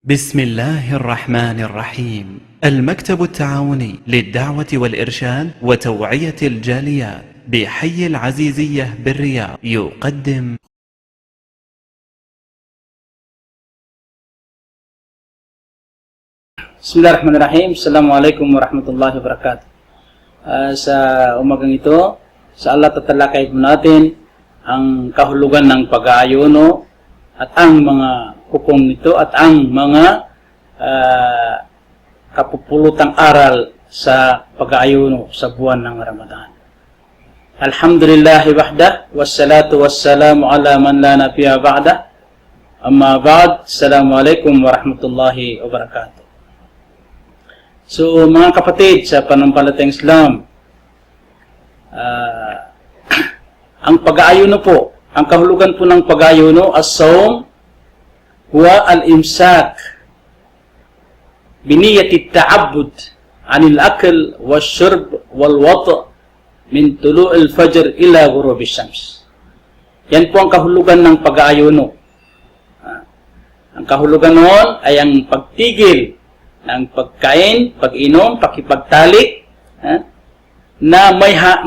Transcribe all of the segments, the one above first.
بسم الله الرحمن الرحيم. المكتب التعاوني للدعوة والإرشاد وتوعية الجاليات بحي العزيزية بالرياض يقدم Bismillahirrahmanirrahim. Assalamualaikum warahmatullahi wabarakatuh. Sa umagang ito, sa Allah tatalakay po natin ang kahulugan ng pag-aayuno at ang mga hukom nito at ang mga kapupulutang aral sa pag-aayuno sa buwan ng Ramadan. Alhamdulillahi wahdah, wassalatu wassalamu ala man la nabiyya ba'dah. Amma ba'd, assalamualaikum warahmatullahi wabarakatuh. So, mga kapatid sa panampalatayang Islam, ang pag-aayuno po, ang kahulugan po ng pag-aayuno, as-sawm, huwa al-imsak, biniyati ta'abbud, anil akl, wal-shurb, wal-wata, min tulu'il fajr ila ghurubi syams. Yan po ang kahulugan ng pag-aayuno. Ang kahulugan noon ay ang pagtigil ng pagkain, pag-inom, pakipagtalik, na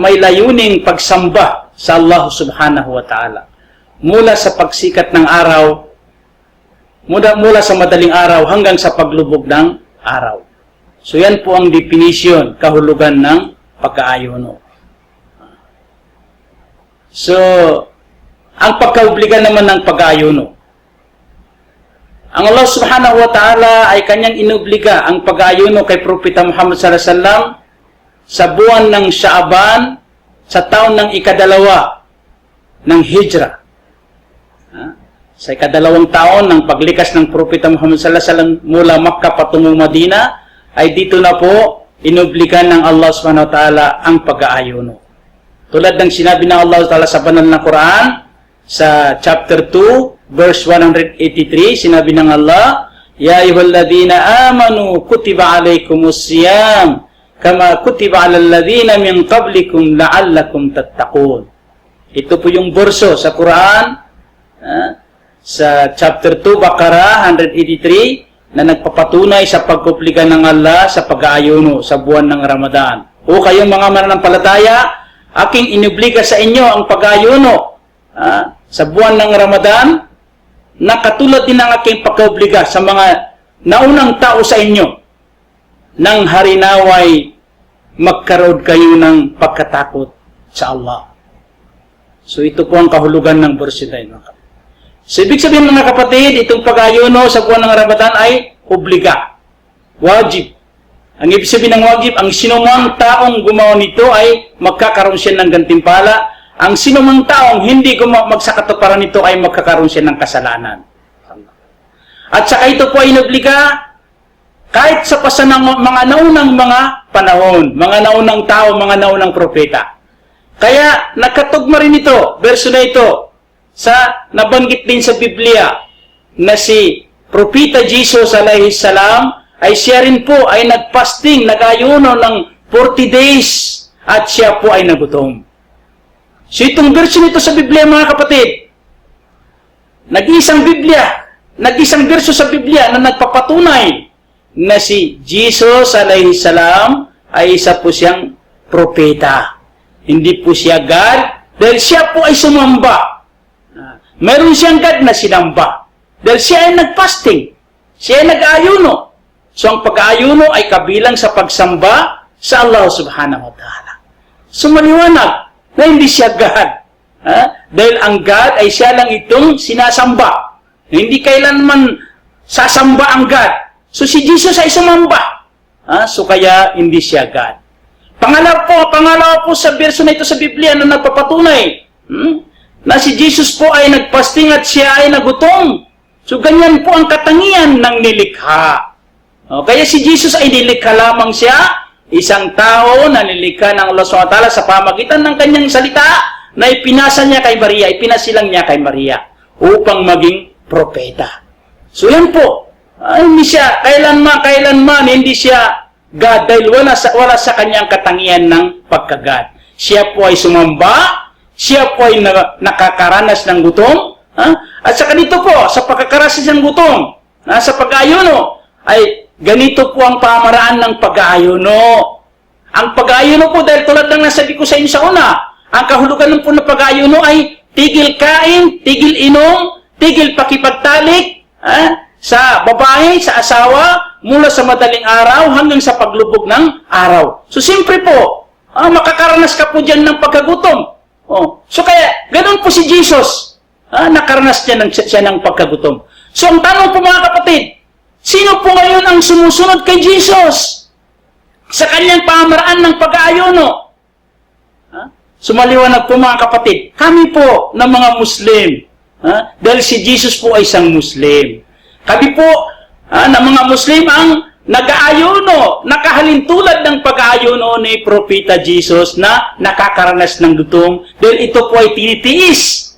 may layuning pagsamba sa Allah subhanahu wa ta'ala. Mula sa pagsikat ng araw, mula sa madaling araw hanggang sa paglubog ng araw. So yan po ang definition, kahulugan ng pag-aayuno. So, ang pagkaobliga naman ng pag-aayuno. Ang Allah subhanahu wa ta'ala ay kanyang inobliga ang pag-aayuno kay Propeta Muhammad sallallahu alaihi wasallam sa buwan ng Shaaban sa taon ng ikadalawa ng Hijra. Sa ikadalawang taon ng paglikas ng Propeta Muhammad sallallahu alaihi wasallam mula Makkah patungong Madina, ay dito na po inobligan ng Allah subhanahu wa ta'ala ang pag-aayuno. Tulad ng sinabi ng Allah ta'ala sa banal na Quran, sa chapter 2, verse 183, sinabi ng Allah, Ya ayyuhalladhina amanu kutiba alaykumus siyam kama kutiba alal ladhina min qablikum la'allakum tattaqun. Ito po yung verso sa Quran, sa chapter 2, Baqarah 183, na nagpapatunay sa pagkupligan ng Allah sa pag-aayuno sa buwan ng Ramadan. O kayong mga mananampalataya, aking inobliga sa inyo ang pag-aayuno sa buwan ng Ramadan, na katulad din ng aking pagkaobliga sa mga naunang tao sa inyo, nang harinaway magkaroon kayo ng pagkatakot sa Allah. So ito po ang kahulugan ng verse na ito. So ibig sabihin mga kapatid, itong pag-aayuno sa buwan ng Ramadan ay obliga, wajib. Ang ibig sabihin ng wajib, ang sinumang taong gumawa nito ay magkakaroon siya ng gantimpala. Ang sinumang taong hindi magsakatuparan nito ay magkakaroon siya ng kasalanan. At saka ito po ay inobliga kahit sa pasanang mga naunang mga panahon, mga naunang tao, mga naunang propeta. Kaya nakatugma rin ito, verso na ito, sa nabanggit din sa Biblia na si Propeta Jesus alayhi salam ay siya rin po ay nagpasting, nag-ayuno ng 40 days at siya po ay nagutom. So itong verso nito sa Biblia mga kapatid, nag-iisang verso sa Biblia na nagpapatunay na si Jesus alayhi salam ay isa po siyang propeta. Hindi po siya God, dahil siya po ay sumamba. Meron siyang God na sinamba. Dahil siya ay nagpasting, siya ay nag-ayuno. So ang pag-ayuno ay kabilang sa pagsamba sa Allah subhanahu wa ta'ala. So maliwanag na hindi siya God. Dahil ang God ay siya lang itong sinasamba. Hindi kailanman sasamba ang God. So si Jesus ay sumamba. So kaya hindi siya God. Pangalawa po sa verso na ito sa Biblia na nagpapatunay na si Jesus po ay nagpasting at siya ay nagutom. So ganyan po ang katangian ng nilikha. Kaya si Jesus ay nilikha lamang siya, isang tao na nilikha ng Allah SWT sa pamagitan ng kanyang salita na ipinasa niya kay Maria, ipinasilang niya kay Maria upang maging propeta. So yan po, hindi siya, kailanman, hindi siya God dahil wala sa kanyang katangian ng pagka-God. Siya po ay sumamba, siya po ay nakakaranas ng gutom, at saka dito po, sa pagkakaranas ng gutom, sa pag-aayuno ay ganito po ang pamaraan ng pag-aayuno. Ang pag-aayuno po, dahil tulad ng nasabi ko sa inyo sa una, ang kahulugan po ng pag-aayuno ay tigil kain, tigil inom, tigil pakipagtalik sa babae, sa asawa, mula sa madaling araw hanggang sa paglubog ng araw. So, siyempre po, makakaranas ka po dyan ng pagkagutom. So, kaya, ganun po si Jesus. Nakaranas siya ng pagkagutom. So, ang tanong po mga kapatid, sino po ngayon ang sumusunod kay Jesus sa kanyang pamaraan ng pag-aayuno? Sumaliwanag po mga kapatid, kami po ng mga Muslim, dahil si Jesus po ay isang Muslim. Kami po ng mga Muslim ang nag-aayuno, nakahalintulad ng pag-aayuno ni Propeta Jesus na nakakaranas ng gutom, dahil ito po ay tinitiis.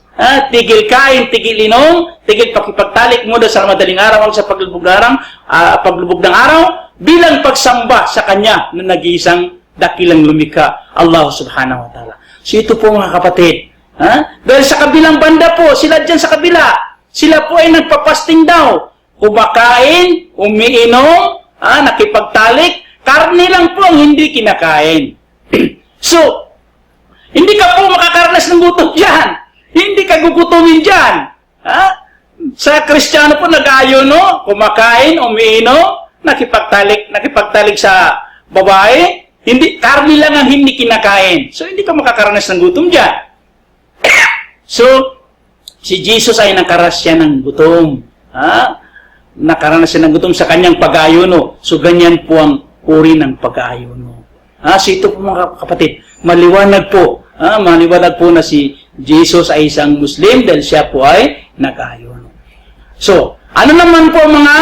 Tigil kain, tigil inom, tigil pakipagtalik mula sa madaling araw hanggang sa paglubog ng araw, bilang pagsamba sa Kanya na nag-iisang dakilang lumikha, Allah subhanahu wa ta'ala. So ito po mga kapatid, dahil sa kabilang banda po, sila dyan sa kabila, sila po ay nagpapasting daw, kumakain, umiinom, nakipagtalik, karne lang po ang hindi kinakain. So, hindi ka po makakaranas ng gutom dyan. Hindi ka gugutumin dyan. Sa Kristiyano po, nag-aayuno, kumakain, umiinom, nakipagtalik sa babae, karne lang ang hindi kinakain. So, hindi ka makakaranas ng gutom dyan. So, si Jesus ay nakaranas siya ng gutom. Nakaranas siya ng gutom sa kanyang pag-aayuno. So, ganyan po ang uri ng pag-aayuno. So, ito po mga kapatid, maliwanag po na si Jesus ay isang Muslim dahil siya po ay nag-aayuno. So, ano naman po mga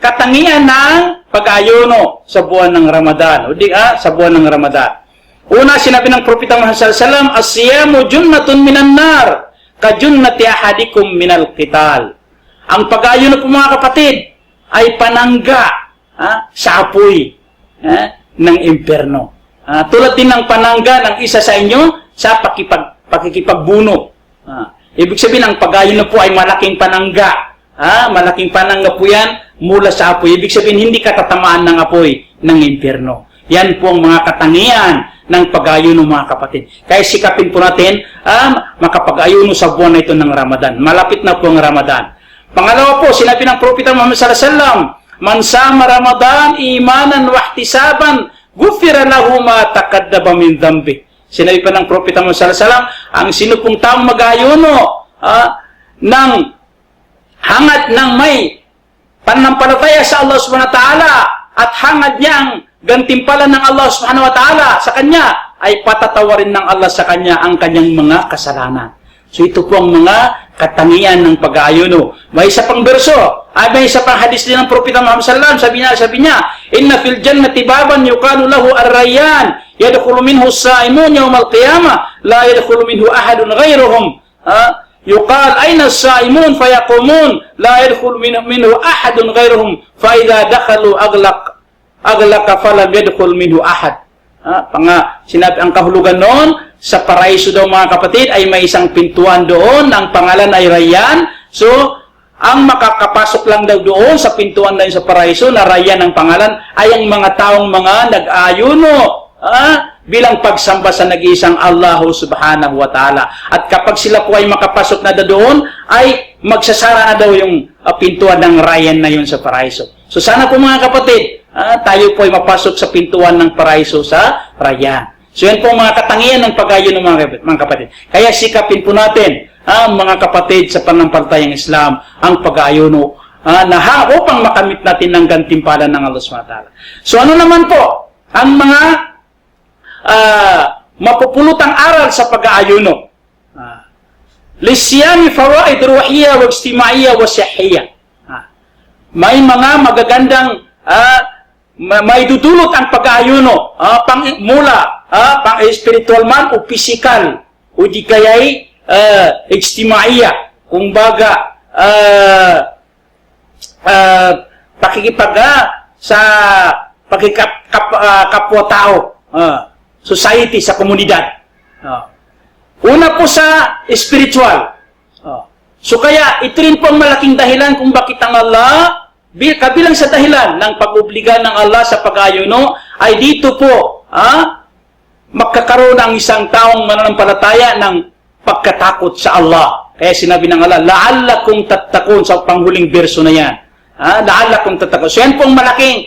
katangian ng pag-aayuno sa buwan ng Ramadan? Sa buwan ng Ramadan. Una, sinabi ng Propeta Muhammad sallallahu alaihi wasallam, "As-siyamu junnatun minan nar, ka junnati ahadikum minal qital." Ang pag-aayuno po mga kapatid ay panangga sa apoy ng impyerno. Tulad din ng panangga ng isa sa inyo sa pakikipagbuno. Ibig sabihin, ang pag-aayuno po ay malaking panangga. Malaking panangga po yan mula sa apoy. Ibig sabihin, hindi ka tatamaan ng apoy ng impyerno. Yan po ang mga katangian ng pag-aayuno mga kapatid. Kaya sikapin po natin makapag-ayuno sa buwan na ito ng Ramadan. Malapit na po ang Ramadan. Pangalawa po, sinabi ng Propeta Muhammad sallallahu alaihi wasallam, "Man sama Ramadan imanan wa ihtisaban, ghufira lahu ma taqaddama min dhanbi." Sinabi pa ng Propeta Muhammad sallallahu alaihi wasallam, ang sino pong taong mag-aayuno ng hangad ng may pananampalataya sa Allah subhanahu wa ta'ala at hangad niyang gantimpala ng Allah subhanahu wa ta'ala sa kanya, ay patatawarin ng Allah sa kanya ang kanyang mga kasalanan. So ito po ang mga katangian ng pag-aayuno. May isa pang verso, may isa pang hadis din ng Propeta Muhammad sallallahu alaihi wasallam, sabi niya, "Inna fil jannati baban yuqalu lahu ar-rayyan, yadkhulu minhu as-sa'imun yawm al-qiyamah, la yadkhulu minhu ahadun ghayruhum." Yuqal, "Ayna as-sa'imun?" fayaqumun, "La yadkhulu minhu ahadun ghayruhum, fa idza dakhalu aglaqa falam yadkhul minhu ahad." Sinabi ang kahulugan noon, sa paraiso daw mga kapatid ay may isang pintuan doon, ang pangalan ay Rayyan. So, ang makakapasok lang daw doon sa pintuan na yun sa paraiso, na Rayyan ang pangalan, ay ang mga taong mga nag-aayuno bilang pagsamba sa nag-iisang Allah subhanahu wa ta'ala. At kapag sila po ay makapasok na doon, ay magsasara na daw yung pintuan ng Rayyan na yun sa paraiso. So, sana po mga kapatid, tayo po ay mapasok sa pintuan ng paraiso sa Rayyan. So, yan po ang mga katangian ng pag-aayuno mga kapatid. Kaya sikapin po natin, mga kapatid sa pananampalatayang Islam, ang pag-aayuno upang makamit natin ng gantimpala ng Allah SWT. So, ano naman po ang mga mapupulutang aral sa pag-aayuno? Lisyami fawaid ruhiyya wa ijtima'iyya wa sihhiyya. May mga magagandang may dudulot ang pag-aayuno mula pang-spiritual man o physical o di kaya'y ijtimaiya, kumbaga sa kapwa-tao, society, sa komunidad. Una po sa spiritual. So kaya ito rin po ang malaking dahilan kung bakit ang Allah kabilang sa dahilan ng pag-obliga ng Allah sa pag-ayuno ay dito po, magkakaroon ang isang taong mananampalataya ng pagkatakot sa Allah. Kaya sinabi ng Allah, la'allakum tattakun, sa panghuling verso na yan. La'allakum tattakun. So yan pong malaking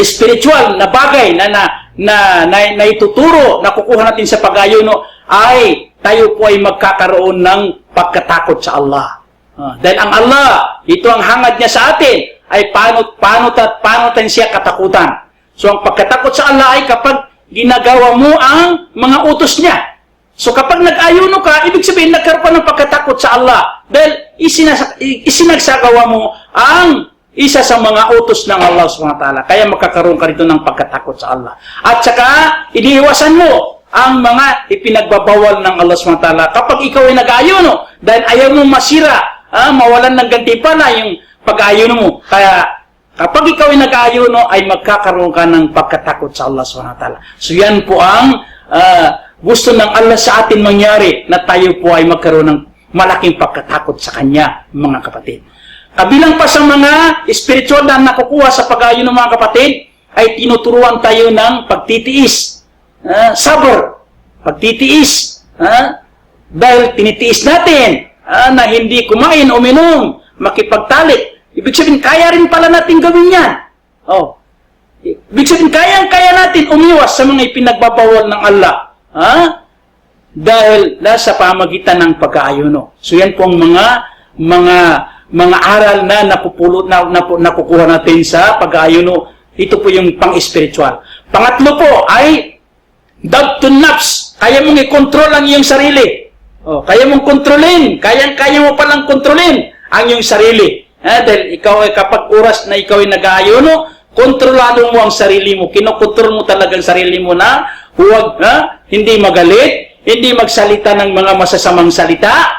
spiritual na bagay na ituturo, na kukuha natin sa pag-ayuno, ay tayo po ay magkakaroon ng pagkatakot sa Allah. Dahil ang Allah, ito ang hangad niya sa atin, ay paano tayo siya katakutan. So ang pagkatakot sa Allah ay kapag ginagawa mo ang mga utos niya. So kapag nag-ayuno ka, ibig sabihin nagkaroon ka ng pagkatakot sa Allah. Dahil isinagsagawa mo ang isa sa mga utos ng Allah SWT. Kaya magkakaroon ka rito ng pagkatakot sa Allah. At saka, iniiwasan mo ang mga ipinagbabawal ng Allah SWT. Kapag ikaw ay nag-ayuno, dahil ayaw mong masira, mawalan ng gantimpala yung pag-ayuno mo. Kaya, kapag ikaw ay nag-ayuno, ay magkakaroon ka ng pagkatakot sa Allah SWT. So yan po ang gusto ng Allah sa atin mangyari, na tayo po ay magkaroon ng malaking pagkatakot sa Kanya, mga kapatid. Kabilang pa sa mga spiritual na nakukuha sa pag-ayuno, mga kapatid, ay tinuturuan tayo ng pagtitiis. Sabr. Pagtitiis. Dahil tinitiis natin na hindi kumain o uminom, makipagtalik. Ibig sabihin, kaya rin pala natin gawin yan. Ibig sabihin, kaya natin umiwas sa mga ipinagbabawal ng Allah. Dahil sa pamagitan ng pag-aayuno. So yan po ang mga aral na nakukuha natin sa pag-aayuno. Ito po yung pang-spiritual. Pangatlo po ay dabtun nafs. Kaya mong i-control ang iyong sarili. Kaya mong kontrolin. Kaya mo palang kontrolin ang iyong sarili. Dahil ikaw ay kapag oras na ikaw ay nag-aayuno, kontrolado mo ang sarili mo. Kinokontrol mo talaga ang sarili mo na huwag, hindi magalit, hindi magsalita ng mga masasamang salita.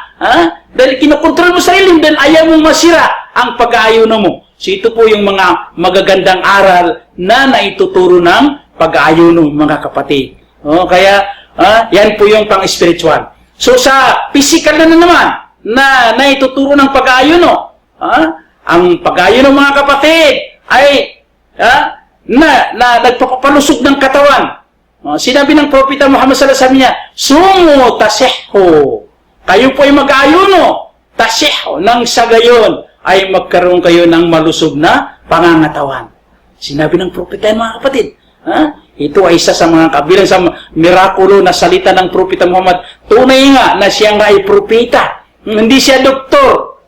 Dahil kinokontrol mo sarili mo, dahil ayaw mong masira ang pag-aayuno mo. So ito po yung mga magagandang aral na naituturo ng pag-aayuno, mga kapatid. Kaya yan po yung pang-spiritual. So sa physical na naman, na naituturo ng pag-aayuno, ang pag-aayuno, mga kapatid, ay nagpapalusog ng katawan. Sinabi ng Propeta Muhammad sallallahu alaihi wasallam niya, sumu tasihhu. Kayo po ay mag-aayuno, tasihhu, nang sa gayon ay magkaroon kayo ng malusog na pangangatawan. Sinabi ng Propeta, mga kapatid. Ito ay isa sa mga kabilang sa mirakulo na salita ng Propeta Muhammad. Tunay nga na siya nga ay propeta. Hindi siya doktor.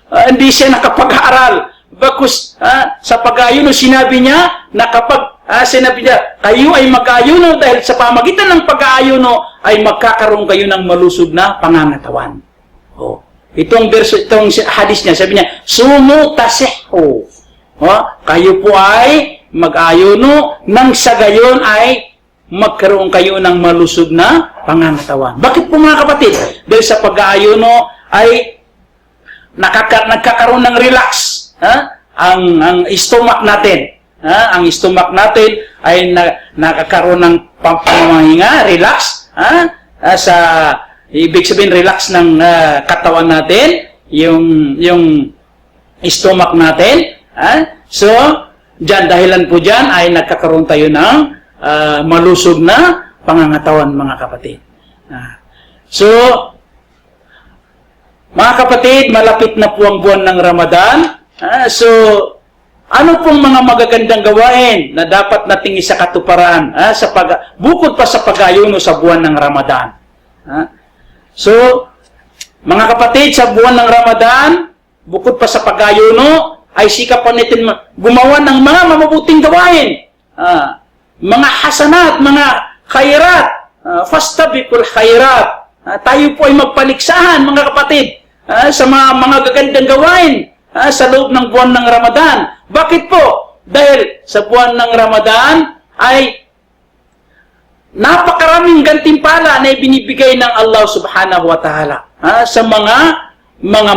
Hindi siya nakapag-aaral. Bakus sa pag-aayuno, sinabi niya na kapag sinabi niya, kayo ay mag-aayuno dahil sa pamagitan ng pag-aayuno ay magkakaroon kayo ng malusog na pangangatawan. Itong hadis niya, sabi niya, sumu tasihhu. Kayo po ay mag-ayuno nang sa gayon ay magkaroon kayo ng malusog na pangangatawan. Bakit po, mga kapatid? Dahil sa pag-aayuno ay nagkakaroon ng relax. Ang stomach natin. Ang stomach natin ay nakakaroon ng pamamahinga, relax. Ibig sabihin, relax ng katawan natin, yung stomach natin. So, dahilan po dyan ay nagkakaroon tayo ng malusog na pangangatawan, mga kapatid. So, mga kapatid, malapit na po ang buwan ng Ramadan. So, ano pong mga magagandang gawain na dapat nating isakatuparan bukod pa sa pag-ayuno sa buwan ng Ramadan? So, mga kapatid, sa buwan ng Ramadan, bukod pa sa pag-ayuno, ay sikap pa natin gumawa ng mga mabubuting gawain. Mga hasanat, mga khairat, fastabiqul khairat. Tayo po ay magpaliksahan, mga kapatid, sa mga gagandang gawain sa loob ng buwan ng Ramadan. Bakit po? Dahil sa buwan ng Ramadan ay napakaraming gantimpala na ibinibigay ng Allah subhanahu wa ta'ala sa mga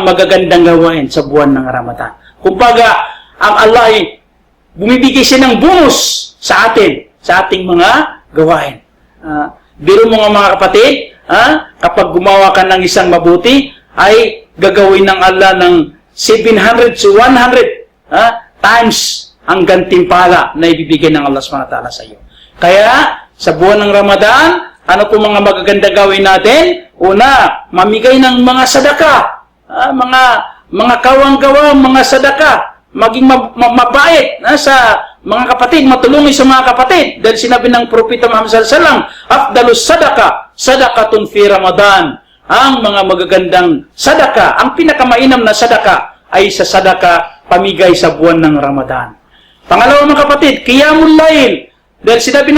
magagandang gawain sa buwan ng Ramadan. Kumbaga, ang Allah ay bumibigay siya ng bonus sa atin, sa ating mga gawain. Biro mo nga, mga kapatid, kapag gumawa ka ng isang mabuti, ay gagawin ng Allah ng 700 to 100 times ang gantimpala na ibibigay ng Allah subhanahu wa ta'ala sa iyo. Kaya, sa buwan ng Ramadan, ano po mga magaganda gawin natin? Una, mamigay ng mga sadaka, mga kawang-gawa, mga sadaka, maging mabait sa mga kapatid, matulungi sa mga kapatid. Dahil sinabi ng Propeta Muhammad sallallahu alaihi wasallam, afdalus sadaka, sadakatun fi Ramadan. Ang mga magagandang sadaka, ang pinakamainam na sadaka ay sa sadaka pamigay sa buwan ng Ramadan. Pangalawa mga kapatid, qiyamul lail. Dahil sinabi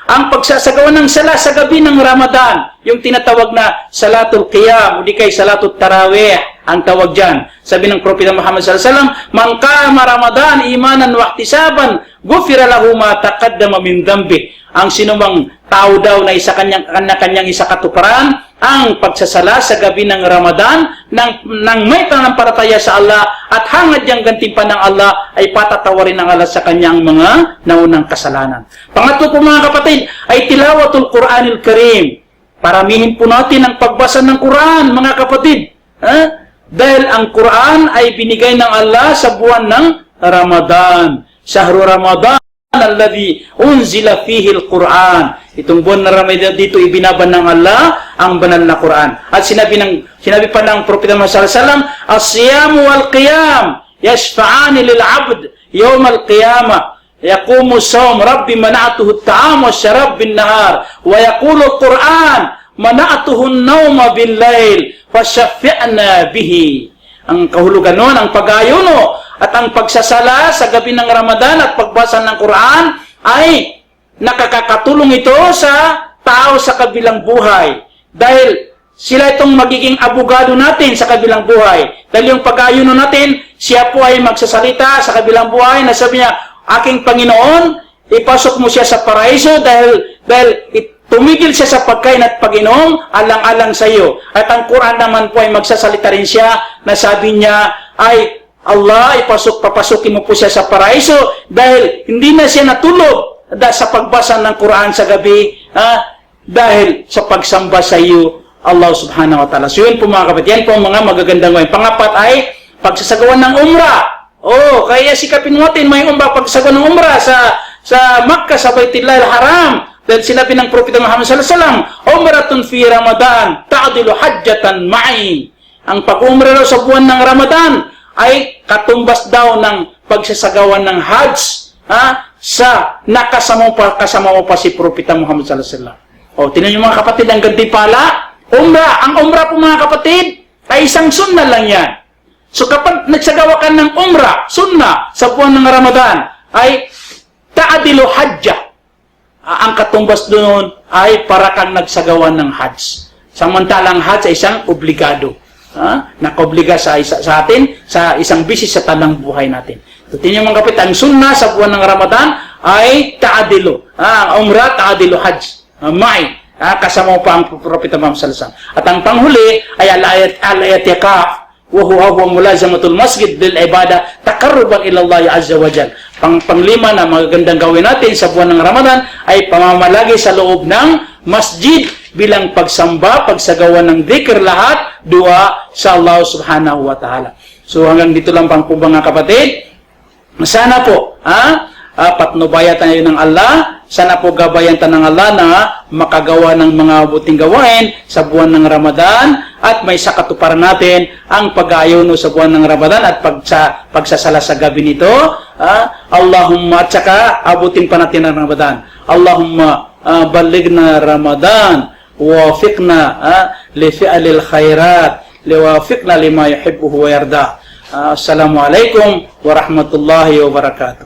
ang pagsasagawa ng sala sa gabi ng Ramadan, yung tinatawag na salatul qiyam, o di kay salatul tarawih, ang tawag dyan. Sabi ng Propeta Muhammad sallallahu alaihi wasallam, man qama Ramadan imanan wa ihtisaban, ghufira lahu ma taqaddama min dhanbi. Ang sinumang tao daw na kanya-kanyang isa katuparan, ang pagsasala sa gabi ng Ramadan ng may pananampalataya sa Allah at hangad niyang gantipan ng Allah ay patatawarin ng Allah sa kanyang mga naunang kasalanan. Pangatlo po mga kapatid ay tilawatul Quranil Karim. Paramihin po natin ang pagbasa ng Quran mga kapatid. Dahil ang Quran ay binigay ng Allah sa buwan ng Ramadan. Shahru Ramadan alladhi unzila fihi al-Quran. Itong buwan na Ramadan dito ibinaban ng Allah ang banal na Quran. At sinabi pa ng Propeta Muhammad sallallahu alaihi wasallam, as-siyam wal qiyam yashfa'ani lil 'abd yawm al-qiyamah. Yaqumu as-sawm rabbi mana'tuhu at-ta'am wash-sharab bin-nahar wa yaqulu al-Quran mana'tuhu an-nawma bil-lail fashaffi'na bihi. Ang kahulugan nun, ang pag-ayuno at ang pagsasala sa gabi ng Ramadan at pagbasa ng Quran ay nakakatulong ito sa tao sa kabilang buhay. Dahil sila itong magiging abogado natin sa kabilang buhay. Dahil yung pag-ayuno natin, siya po ay magsasalita sa kabilang buhay na sabi niya, aking Panginoon, ipasok mo siya sa paraiso dahil tumigil siya sa pagkain at pag-inom, alang-alang sa iyo. At ang Quran naman po ay magsasalita rin siya na sabi niya ay, Allah, papasukin mo po siya sa paraiso dahil hindi na siya natulog sa pagbasa ng Quran sa gabi dahil sa pagsamba sa iyo, Allah subhanahu wa ta'ala. So yun po mga kapatid, yan po mga magagandang gawin. Pangapat ay pagsasagawa ng umrah. Kaya sikapin natin may pagsasagawa ng umrah sa Makkah, sa Baitullah al-Haram. Dahil sinabi ng Propeta Muhammad sallallahu alaihi wasallam, umratun fi Ramadan ta'dilu hajjatan ma'i. Ang pag-umrah sa buwan ng Ramadan ay katumbas daw ng pagsasagawa ng Hajj sa kasama mo pa si Propeta Muhammad sallallahu alaihi wasallam. Tingnan niyo mga kapatid, ang gantimpala, umrah. Ang umrah po mga kapatid ay isang sunna lang yan. So kapag nagsagawa ka ng umrah, sunna sa buwan ng Ramadan ay ta'dilu hajjah. Ang katumbas doon ay para kang nagsagawa ng Hajj. Samantalang Hajj ay isang obligado. Nakaobliga sa atin sa isang bisis sa tanang buhay natin. So, tingnan mga kapatid, ang sunna sa buwan ng Ramadan ay ta'adilu. Ang umrah, ta'adilu Hajj. Ma'i. Kasama pa ang Propeta Muhammad sallallahu alaihi wasallam. At ang panghuli ay al-i'tikaf. Huwa mulazamatul masjid bil ibada taqarruban ila Allah azza wa jalla. Panglima na magagandang gawin natin sa buwan ng Ramadan ay pamamalagi sa loob ng masjid bilang pagsamba, pagsagawa ng dhikr lahat, dua sa Allah subhanahu wa ta'ala. So hanggang dito lang po mga kapatid. Sana po, patnubaya tayo ng Allah. Sana po gabayan tayo ng Allah na makagawa ng mga buting gawain sa buwan ng Ramadan at may sakatuparan natin ang pag-aayuno sa buwan ng Ramadan at pagsasala sa gabi nito. Allahumma, at saka abutin pa natin ang Ramadan. Allahumma baligna Ramadan wafiqna li fi'lil khairat liwafiqna lima yuhibbu wa yarda. Assalamualaikum warahmatullahi wabarakatuh.